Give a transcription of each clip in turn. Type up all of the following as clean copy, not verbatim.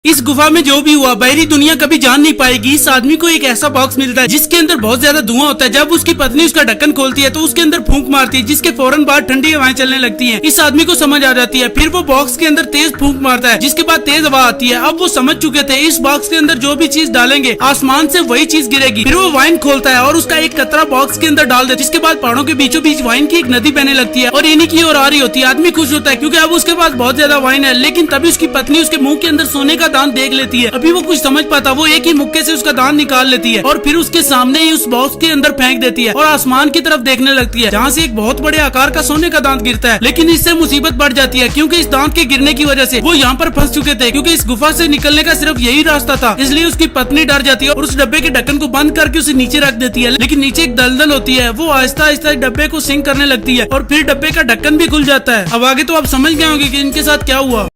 इस गुफा में जो भी हुआ बाहरी दुनिया कभी जान नहीं पाएगी। इस आदमी को एक ऐसा बॉक्स मिलता है जिसके अंदर बहुत ज्यादा धुआं होता है। जब उसकी पत्नी उसका ढक्कन खोलती है तो उसके अंदर फूंक मारती है, जिसके फौरन बाद ठंडी हवाएं चलने लगती हैं। इस आदमी को समझ आ जाती है, फिर वो बॉक्स के अंदर तेज फूंक मारता है, जिसके बाद तेज हवा आती है। अब वो समझ चुके थे इस बॉक्स के अंदर जो भी चीज डालेंगे आसमान से वही चीज गिरेगी। फिर वो वाइन खोलता है और उसका एक कतरा बॉक्स के अंदर डाल देता है, जिसके बाद पहाड़ों के बीचों बीच वाइन की एक नदी बहने लगती है और इन्हीं की ओर आ रही होती है। आदमी खुश होता है क्योंकि अब उसके पास बहुत ज्यादा वाइन है, लेकिन तभी उसकी पत्नी उसके मुंह के अंदर सोने का दान देख लेती है। अभी वो कुछ समझ पाता, वो एक ही मुक्के से उसका दान निकाल लेती है और फिर उसके सामने ही उस बॉक्स के अंदर फेंक देती है और आसमान की तरफ देखने लगती है, जहाँ से एक बहुत बड़े आकार का सोने का दांत गिरता है। लेकिन इससे मुसीबत बढ़ जाती है क्योंकि इस दांत के गिरने की वजह से वो यहाँ पर फंस चुके थे, क्योंकि इस गुफा से निकलने का सिर्फ यही रास्ता था। इसलिए उसकी पत्नी डर जाती है और उस डब्बे के ढक्कन को बंद करके उसे नीचे रख देती है। लेकिन नीचे एक दलदल होती है, वो आहिस्ता आहिस्ता डब्बे को सिंक करने लगती है और फिर डब्बे का ढक्कन भी खुल जाता है। अब आगे तो आप समझ गए होंगे कि इनके साथ क्या हुआ।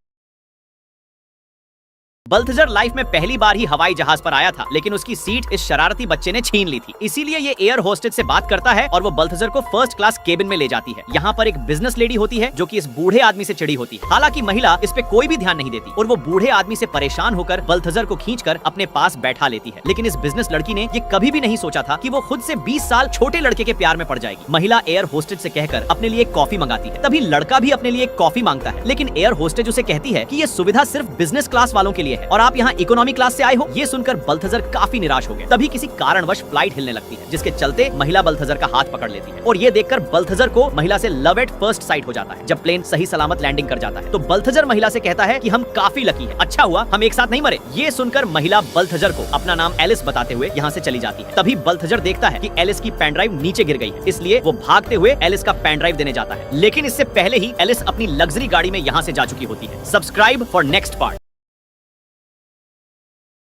बल्थजर लाइफ में पहली बार ही हवाई जहाज पर आया था, लेकिन उसकी सीट इस शरारती बच्चे ने छीन ली थी। इसीलिए ये एयर होस्टेज से बात करता है और वो बल्थजर को फर्स्ट क्लास केबिन में ले जाती है। यहाँ पर एक बिजनेस लेडी होती है जो कि इस बूढ़े आदमी से चिढ़ी होती है। हालांकि महिला इस पे कोई भी ध्यान नहीं देती और वो बूढ़े आदमी से परेशान होकर बल्थजर को खींचकर अपने पास बैठा लेती है। लेकिन इस बिजनेस लड़की ने ये कभी भी नहीं सोचा था कि वो खुद से 20 साल छोटे लड़के के प्यार में पड़ जाएगी। महिला एयर होस्टेज से कहकर अपने लिए कॉफी मंगाती है, तभी लड़का भी अपने लिए कॉफी मांगता है। लेकिन एयर होस्टेज उसे कहती है कि ये सुविधा सिर्फ बिजनेस क्लास वालों के लिए है और आप यहाँ इकोनॉमी क्लास से आए हो। ये सुनकर बल्थजर काफी निराश हो गए। तभी किसी कारणवश फ्लाइट हिलने लगती है, जिसके चलते महिला बल्थजर का हाथ पकड़ लेती है और ये देखकर बल्थजर को महिला से लव एट फर्स्ट साइट हो जाता है। जब प्लेन सही सलामत लैंडिंग कर जाता है तो बल्थजर महिला से कहता है कि हम काफी लकी हैं, अच्छा हुआ हम एक साथ नहीं मरे। ये सुनकर महिला बल्थजर को अपना नाम एलिस बताते हुए यहाँ से चली जाती है। तभी बल्थजर देखता है कि एलिस की पेन ड्राइव नीचे गिर गई है, इसलिए वो भागते हुए एलिस का पेन ड्राइव देने जाता है। लेकिन इससे पहले ही एलिस अपनी लग्जरी गाड़ी में यहाँ से जा चुकी होती है। Subscribe for next part.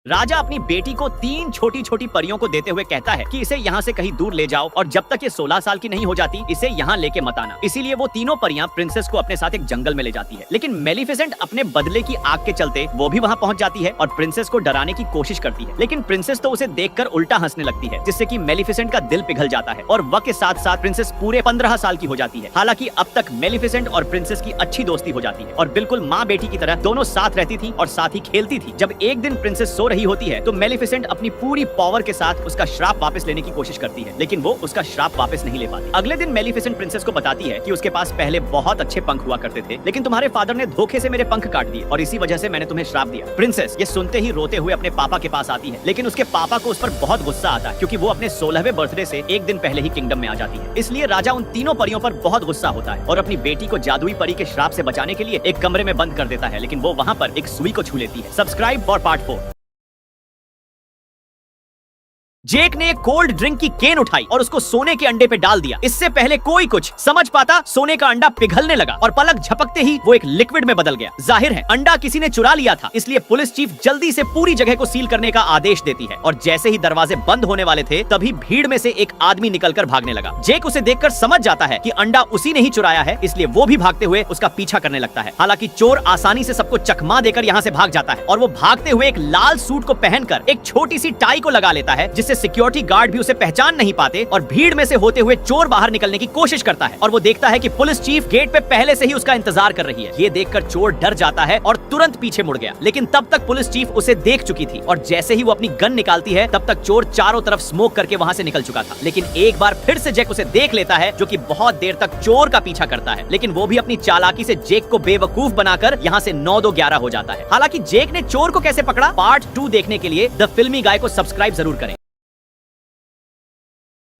राजा अपनी बेटी को 3 छोटी छोटी परियों को देते हुए कहता है कि इसे यहाँ से कहीं दूर ले जाओ और जब तक ये 16 साल की नहीं हो जाती इसे यहाँ लेके मत आना। इसीलिए वो तीनों परियां प्रिंसेस को अपने साथ एक जंगल में ले जाती है। लेकिन मेलिफिसेंट अपने बदले की आग के चलते वो भी वहाँ पहुँच जाती है और प्रिंसेस को डराने की कोशिश करती है। लेकिन प्रिंसेस तो उसे देखकर उल्टा हंसने लगती है, जिससे कि मेलिफिसेंट का दिल पिघल जाता है और वक्त के साथ साथ प्रिंसेस पूरे 15 साल की हो जाती है। हालांकि अब तक मेलिफिसेंट और प्रिंसेस की अच्छी दोस्ती हो जाती है और बिल्कुल माँ बेटी की तरह दोनों साथ रहती थी और साथ ही खेलती थी। जब एक दिन प्रिंसेस सो रही होती है तो मेलिफिसेंट अपनी पूरी पावर के साथ उसका श्राप वापस लेने की कोशिश करती है, लेकिन वो उसका श्राप वापस नहीं ले पाती। अगले दिन मेलिफिसेंट प्रिंसेस को बताती है कि उसके पास पहले बहुत अच्छे पंख हुआ करते थे, लेकिन तुम्हारे फादर ने धोखे से मेरे पंख काट दिए और इसी वजह से मैंने तुम्हें श्राप दिया। प्रिंसेस ये सुनते ही रोते हुए अपने पापा के पास आती है, लेकिन उसके पापा को उस पर बहुत गुस्सा आता है क्योंकि वो अपने 16वें बर्थडे से एक दिन पहले ही किंगडम में आ जाती है। इसलिए राजा उन तीनों परियों पर बहुत गुस्सा होता है और अपनी बेटी को जादुई परी के श्राप से बचाने के लिए एक कमरे में बंद कर देता है, लेकिन वो वहाँ पर एक सुई को छू लेती है। Subscribe for part 4। जेक ने एक कोल्ड ड्रिंक की केन उठाई और उसको सोने के अंडे पे डाल दिया। इससे पहले कोई कुछ समझ पाता, सोने का अंडा पिघलने लगा और पलक झपकते ही वो एक लिक्विड में बदल गया। जाहिर है अंडा किसी ने चुरा लिया था, इसलिए पुलिस चीफ जल्दी से पूरी जगह को सील करने का आदेश देती है और जैसे ही दरवाजे बंद होने वाले थे तभी भीड़ में से एक आदमी निकलकर भागने लगा। जेक उसे देखकर समझ जाता है कि अंडा उसी ने ही चुराया है, इसलिए वो भी भागते हुए उसका पीछा करने लगता है। हालांकि चोर आसानी से सबको चकमा देकर यहाँ से भाग जाता है और वो भागते हुए एक लाल सूट को पहनकर एक छोटी सी टाई को लगा लेता है, जिससे सिक्योरिटी गार्ड भी उसे पहचान नहीं पाते और भीड़ में से होते हुए चोर बाहर निकलने की कोशिश करता है और वो देखता है कि पुलिस चीफ गेट पे पहले से ही उसका इंतजार कर रही है। ये देखकर चोर डर जाता है और तुरंत पीछे मुड़ गया, लेकिन तब तक पुलिस चीफ उसे देख चुकी थी और जैसे ही वो अपनी गन निकालती है तब तक चोर चारों तरफ स्मोक करके वहाँ से निकल चुका था। लेकिन एक बार फिर से जेक उसे देख लेता है, जो कि बहुत देर तक चोर का पीछा करता है, लेकिन वो भी अपनी चालाकी से जेक को बेवकूफ बनाकर यहाँ से 9-2-11 हो जाता है। हालांकि जेक ने चोर को कैसे पकड़ा, पार्ट 2 देखने के लिए द फिल्मी गाय को सब्सक्राइब जरूर करें।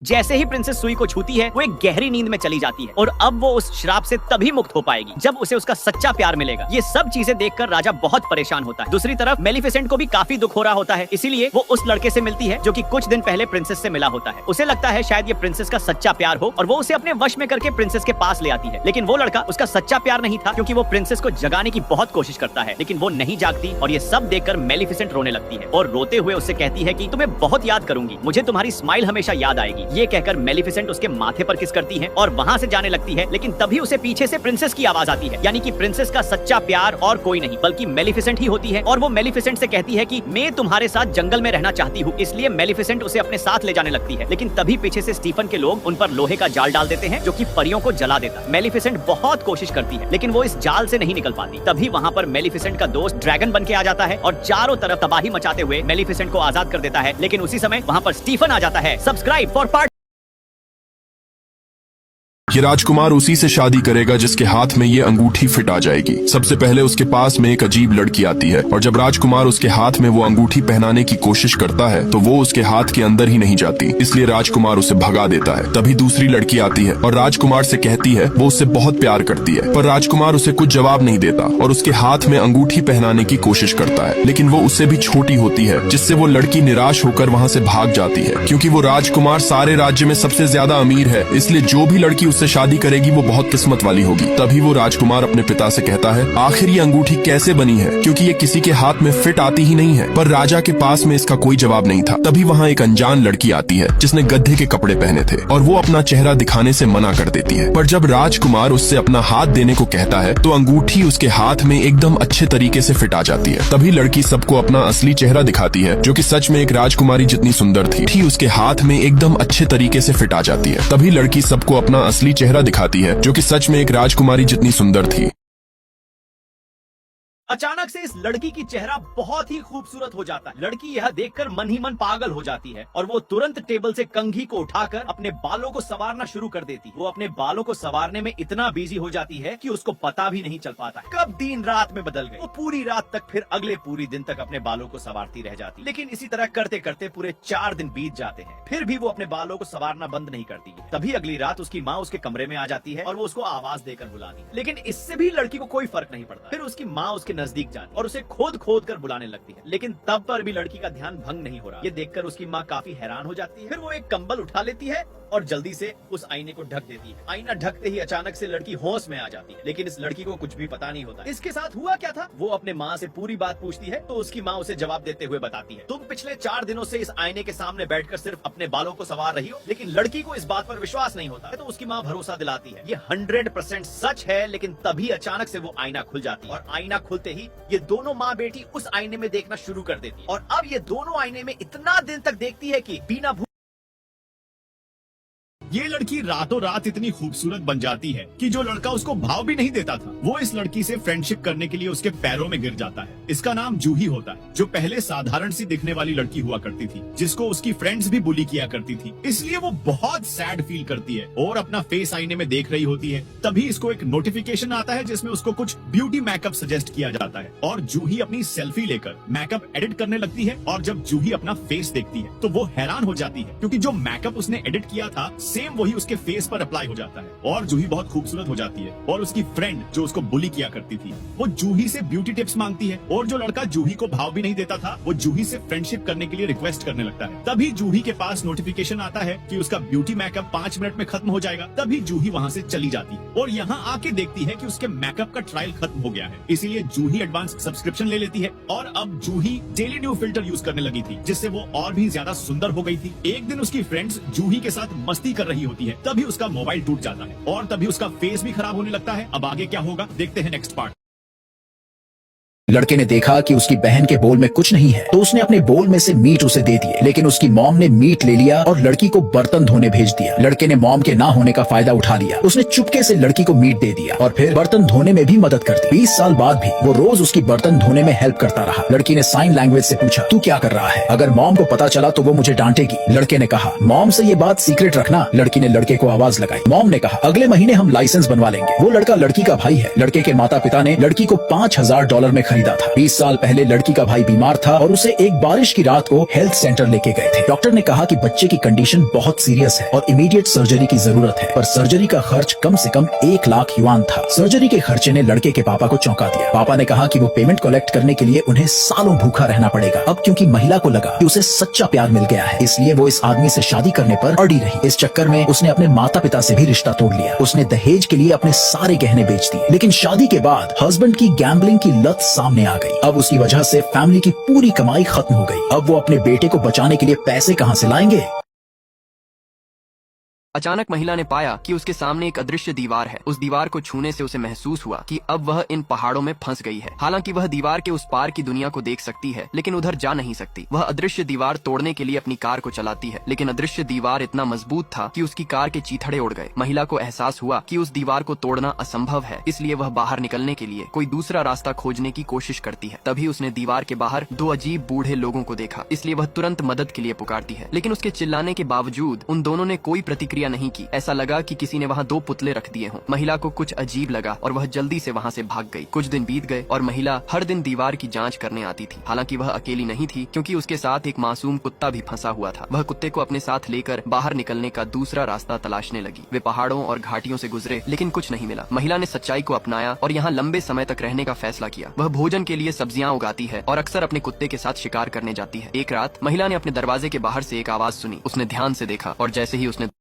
जैसे ही प्रिंसेस सुई को छूती है वो एक गहरी नींद में चली जाती है और अब वो उस श्राप से तभी मुक्त हो पाएगी जब उसे उसका सच्चा प्यार मिलेगा। ये सब चीजें देखकर राजा बहुत परेशान होता है। दूसरी तरफ मेलिफिसेंट को भी काफी दुख हो रहा होता है, इसीलिए वो उस लड़के से मिलती है जो कि कुछ दिन पहले प्रिंसेस से मिला होता है। उसे लगता है शायद ये प्रिंसेस का सच्चा प्यार हो और वो उसे अपने वश में करके प्रिंसेस के पास ले आती है, लेकिन वो लड़का उसका सच्चा प्यार नहीं था क्योंकि वो प्रिंसेस को जगाने की बहुत कोशिश करता है, लेकिन वो नहीं जागती और ये सब देखकर मेलिफिसेंट रोने लगती है और रोते हुए उससे कहती है कि तुम्हें बहुत याद करूंगी, मुझे तुम्हारी स्माइल हमेशा याद आएगी। ये कहकर मेलिफिसेंट उसके माथे पर किस करती है और वहाँ से जाने लगती है, लेकिन तभी उसे पीछे से प्रिंसेस की आवाज आती है। यानी कि प्रिंसेस का सच्चा प्यार और कोई नहीं बल्कि मेलिफिसेंट ही होती है। और वो मेलिफिसेंट से कहती है कि मैं तुम्हारे साथ जंगल में रहना चाहती हूँ। इसलिए मेलिफिसेंट उसे अपने साथ ले जाने लगती है, लेकिन तभी पीछे से स्टीफन के लोग उन पर लोहे का जाल डाल देते हैं जो कि परियों को जला देता है। मेलिफिसेंट बहुत कोशिश करती है, लेकिन वो इस जाल से नहीं निकल पाती। तभी वहाँ पर मेलिफिसेंट का दोस्त ड्रैगन बन के आ जाता है और चारों तरफ तबाही मचाते हुए मेलिफिसेंट को आजाद कर देता है। लेकिन उसी समय वहाँ पर स्टीफन आ जाता है। Subscribe for part. ये राजकुमार उसी से शादी करेगा जिसके हाथ में ये अंगूठी फिट आ जाएगी। सबसे पहले उसके पास में एक अजीब लड़की आती है और जब राजकुमार उसके हाथ में वो अंगूठी पहनाने की कोशिश करता है तो वो उसके हाथ के अंदर ही नहीं जाती, इसलिए राजकुमार उसे भगा देता है। तभी दूसरी लड़की आती है और राजकुमार से कहती है वो उससे बहुत प्यार करती है, पर राजकुमार उसे कुछ जवाब नहीं देता और उसके हाथ में अंगूठी पहनाने की कोशिश करता है, लेकिन वो उससे भी छोटी होती है, जिससे वो लड़की निराश होकर वहाँ से भाग जाती है। क्योंकि वो राजकुमार सारे राज्य में सबसे ज्यादा अमीर है, इसलिए जो भी लड़की उससे शादी करेगी वो बहुत किस्मत वाली होगी। तभी वो राजकुमार अपने पिता से कहता है आखिर ये अंगूठी कैसे बनी है, क्योंकि ये किसी के हाथ में फिट आती ही नहीं है। पर राजा के पास में इसका कोई जवाब नहीं था। तभी वहाँ एक अनजान लड़की आती है जिसने गधे के कपड़े पहने थे और वो अपना चेहरा दिखाने से मना कर देती है। पर जब राजकुमार उससे अपना हाथ देने को कहता है तो अंगूठी उसके हाथ में एकदम अच्छे तरीके से फिट आ जाती है। तभी लड़की सबको अपना असली चेहरा दिखाती है, जो कि सच में एक राजकुमारी जितनी सुंदर थी उसके हाथ में एकदम अच्छे तरीके से फिट आ जाती है। तभी लड़की सबको अपना असली चेहरा दिखाती है, जो कि सच में एक राजकुमारी जितनी सुंदर थी। अचानक से इस लड़की की चेहरा बहुत ही खूबसूरत हो जाता है। लड़की यह देखकर मन ही मन पागल हो जाती है और वो तुरंत टेबल से कंघी को उठाकर अपने बालों को संवारना शुरू कर देती है। वो अपने बालों को संवारने में इतना बिजी हो जाती है कि उसको पता भी नहीं चल पाता है कब दिन रात में बदल गई। वो पूरी रात तक फिर अगले पूरी दिन तक अपने बालों को संवारती रह जाती है। लेकिन इसी तरह करते करते पूरे 4 दिन बीत जाते हैं, फिर भी वो अपने बालों को संवारना बंद नहीं करती है। तभी अगली रात उसकी माँ उसके कमरे में आ जाती है और वो उसको आवाज देकर बुलाती है, लेकिन इससे भी लड़की को कोई फर्क नहीं पड़ता। फिर उसकी माँ उसके नजदीक जाती और उसे खोद खोद कर बुलाने लगती है, लेकिन तब पर भी लड़की का ध्यान भंग नहीं हो रहा। ये देखकर उसकी माँ काफी हैरान हो जाती है। फिर वो एक कंबल उठा लेती है और जल्दी से उस आईने को ढक देती है। आईना ढकते ही अचानक से लड़की होश में आ जाती है, लेकिन इस लड़की को कुछ भी पता नहीं होता इसके साथ हुआ क्या था। वो अपने माँ से पूरी बात पूछती है तो उसकी माँ उसे जवाब देते हुए बताती है, तुम पिछले 4 दिनों से इस आईने के सामने बैठकर सिर्फ अपने बालों को संवार रही हो। लेकिन लड़की को इस बात पर विश्वास नहीं होता है तो उसकी माँ भरोसा दिलाती है ये 100% सच है। लेकिन तभी अचानक से वो आईना खुल जाती है और आईना खुलते ही ये दोनों माँ बेटी उस आईने में देखना शुरू कर देती है। और अब ये दोनों आईने में इतना दिन तक देखती है कि बिना ये लड़की रातों रात इतनी खूबसूरत बन जाती है कि जो लड़का उसको भाव भी नहीं देता था वो इस लड़की से फ्रेंडशिप करने के लिए उसके पैरों में गिर जाता है। इसका नाम जूही होता है, जो पहले साधारण सी दिखने वाली लड़की हुआ करती थी, जिसको उसकी फ्रेंड्स भी बुली किया करती थी। इसलिए वो बहुत सैड फील करती है और अपना फेस आईने में देख रही होती है। तभी इसको एक नोटिफिकेशन आता है जिसमें उसको कुछ ब्यूटी मेकअप सजेस्ट किया जाता है और जूही अपनी सेल्फी लेकर मेकअप एडिट करने लगती है। और जब जूही अपना फेस देखती है तो वो हैरान हो जाती है, क्योंकि जो मेकअप उसने एडिट किया था सेम वही उसके फेस पर अप्लाई हो जाता है और जूही बहुत खूबसूरत हो जाती है। और उसकी फ्रेंड जो उसको बुली किया करती थी वो जूही से ब्यूटी टिप्स मांगती है और जो लड़का जूही को भाव भी नहीं देता था वो जूही से फ्रेंडशिप करने के लिए रिक्वेस्ट करने लगता है। तभी जूही के पास नोटिफिकेशन आता है कि उसका ब्यूटी मेकअप 5 मिनट में खत्म हो जाएगा। तभी जूही वहाँ से चली जाती है और यहाँ आके देखती है कि उसके मेकअप का ट्रायल खत्म हो गया है। इसीलिए जूही एडवांस सब्सक्रिप्शन ले लेती है और अब जूही डेली न्यू फिल्टर यूज करने लगी थी, जिससे वो और भी ज्यादा सुंदर हो गई थी। एक दिन उसकी फ्रेंड्स जूही के साथ मस्ती कर रही होती है, तभी उसका मोबाइल टूट जाता है और तभी उसका फेस भी खराब होने लगता है। अब आगे क्या होगा देखते हैं नेक्स्ट पार्ट। लड़के ने देखा कि उसकी बहन के बोल में कुछ नहीं है तो उसने अपने बोल में से मीट उसे दे दिए, लेकिन उसकी मॉम ने मीट ले लिया और लड़की को बर्तन धोने भेज दिया। लड़के ने मॉम के ना होने का फायदा उठा लिया। उसने चुपके से लड़की को मीट दे दिया और फिर बर्तन धोने में भी मदद कर दी। 20 साल बाद भी वो रोज उसकी बर्तन धोने में हेल्प करता रहा। लड़की ने साइन लैंग्वेज से पूछा, तू क्या कर रहा है? अगर मॉम को पता चला तो वो मुझे डांटेगी। लड़के ने कहा, मॉम से ये बात सीक्रेट रखना। लड़की ने लड़के को आवाज लगाई। मॉम ने कहा, अगले महीने हम लाइसेंस बनवा लेंगे। वो लड़का लड़की का भाई है। लड़के के माता पिता ने लड़की को $5000 में खरीदा था। 20 साल पहले लड़की का भाई बीमार था और उसे एक बारिश की रात को हेल्थ सेंटर लेके गए थे। डॉक्टर ने कहा कि बच्चे की कंडीशन बहुत सीरियस है और इमीडिएट सर्जरी की जरूरत है, पर सर्जरी का खर्च कम से कम 1 लाख युआन था। सर्जरी के खर्चे ने लड़के के पापा को चौंका दिया। पापा ने कहा कि वो पेमेंट कलेक्ट करने के लिए उन्हें सालों भूखा रहना पड़ेगा। अब क्योंकि महिला को लगा कि उसे सच्चा प्यार मिल गया है, इसलिए वो इस आदमी से शादी करने पर अड़ी रही। इस चक्कर में उसने अपने माता पिता से भी रिश्ता तोड़ लिया। उसने दहेज के लिए अपने सारे गहने बेच दिए। लेकिन शादी के बाद हस्बैंड की गैम्बलिंग की लत सामने आ गई। अब उसकी वजह से फैमिली की पूरी कमाई खत्म हो गई। अब वो अपने बेटे को बचाने के लिए पैसे कहां से लाएंगे? अचानक महिला ने पाया कि उसके सामने एक अदृश्य दीवार है। उस दीवार को छूने से उसे महसूस हुआ कि अब वह इन पहाड़ों में फंस गई है। हालांकि वह दीवार के उस पार की दुनिया को देख सकती है, लेकिन उधर जा नहीं सकती। वह अदृश्य दीवार तोड़ने के लिए अपनी कार को चलाती है, लेकिन अदृश्य दीवार इतना मजबूत था कि उसकी कार के चीथड़े उड़ गए। महिला को एहसास हुआ कि उस दीवार को तोड़ना असंभव है, इसलिए वह बाहर निकलने के लिए कोई दूसरा रास्ता खोजने की कोशिश करती है। तभी उसने दीवार के बाहर दो अजीब बूढ़े लोगों को देखा, इसलिए वह तुरंत मदद के लिए पुकारती है। लेकिन उसके चिल्लाने के बावजूद उन दोनों ने कोई प्रतिक्रिया नहीं की। ऐसा लगा कि किसी ने वहाँ दो पुतले रख दिए हों। महिला को कुछ अजीब लगा और वह जल्दी से वहाँ से भाग गई। कुछ दिन बीत गए और महिला हर दिन दीवार की जांच करने आती थी। हालांकि वह अकेली नहीं थी, क्योंकि उसके साथ एक मासूम कुत्ता भी फंसा हुआ था। वह कुत्ते को अपने साथ लेकर बाहर निकलने का दूसरा रास्ता तलाशने लगी। वे पहाड़ों और घाटियों से गुजरे, लेकिन कुछ नहीं मिला। महिला ने सच्चाई को अपनाया और यहाँ लंबे समय तक रहने का फैसला किया। वह भोजन के लिए सब्जियां उगाती है और अक्सर अपने कुत्ते के साथ शिकार करने जाती है। एक रात महिला ने अपने दरवाजे के बाहर से एक आवाज सुनी। उसने ध्यान से देखा और जैसे ही उसने